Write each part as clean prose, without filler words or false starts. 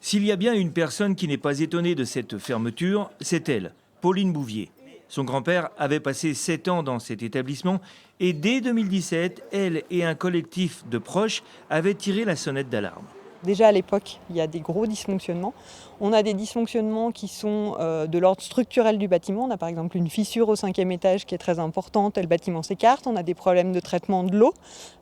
S'il y a bien une personne qui n'est pas étonnée de cette fermeture, c'est elle, Pauline Bouvier. Son grand-père avait passé 7 ans dans cet établissement et dès 2017, elle et un collectif de proches avaient tiré la sonnette d'alarme. Déjà à l'époque, il y a des gros dysfonctionnements. On a des dysfonctionnements qui sont de l'ordre structurel du bâtiment. On a par exemple une fissure au 5e étage qui est très importante et le bâtiment s'écarte. On a des problèmes de traitement de l'eau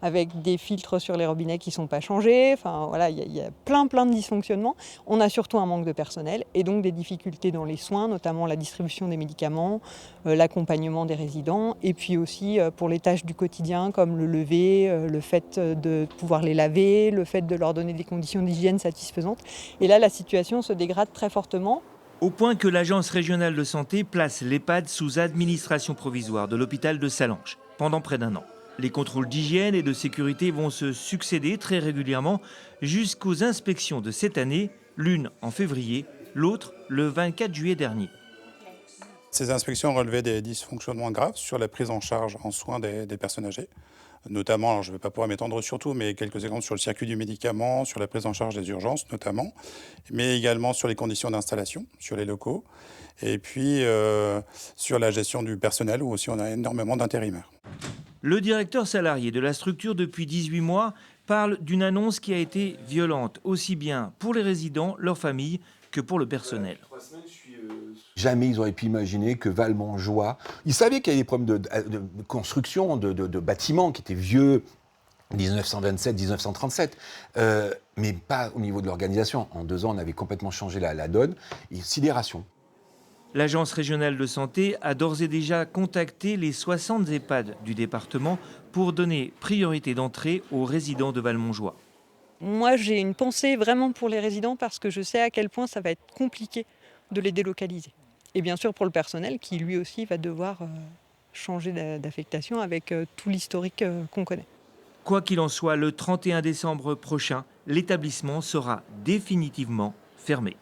avec des filtres sur les robinets qui ne sont pas changés. Enfin voilà, il y a plein de dysfonctionnements. On a surtout un manque de personnel et donc des difficultés dans les soins, notamment la distribution des médicaments, l'accompagnement des résidents et puis aussi pour les tâches du quotidien comme le lever, le fait de pouvoir les laver, le fait de leur donner des conditions d'hygiène satisfaisantes. Et là, la situation se dégrade très fortement. Au point que l'Agence régionale de santé place l'EHPAD sous administration provisoire de l'hôpital de Sallanches pendant près d'1 an. Les contrôles d'hygiène et de sécurité vont se succéder très régulièrement jusqu'aux inspections de cette année, l'une en février, l'autre le 24 juillet dernier. Ces inspections relevaient des dysfonctionnements graves sur la prise en charge en soins des personnes âgées. Notamment, alors je ne vais pas pouvoir m'étendre sur tout, mais quelques exemples sur le circuit du médicament, sur la prise en charge des urgences notamment, mais également sur les conditions d'installation, sur les locaux, et puis sur la gestion du personnel, où aussi on a énormément d'intérimaires. Le directeur salarié de la structure depuis 18 mois parle d'une annonce qui a été violente, aussi bien pour les résidents, leurs familles, que pour le personnel. Jamais ils auraient pu imaginer que Valmontjoie... Ils savaient qu'il y avait des problèmes de construction, de bâtiments qui étaient vieux, 1927, 1937, mais pas au niveau de l'organisation. En 2 ans, on avait complètement changé la donne. Et sidération. L'Agence régionale de santé a d'ores et déjà contacté les 60 EHPAD du département pour donner priorité d'entrée aux résidents de Valmontjoie. Moi, j'ai une pensée vraiment pour les résidents parce que je sais à quel point ça va être compliqué de les délocaliser. Et bien sûr pour le personnel qui lui aussi va devoir changer d'affectation avec tout l'historique qu'on connaît. Quoi qu'il en soit, le 31 décembre prochain, l'établissement sera définitivement fermé.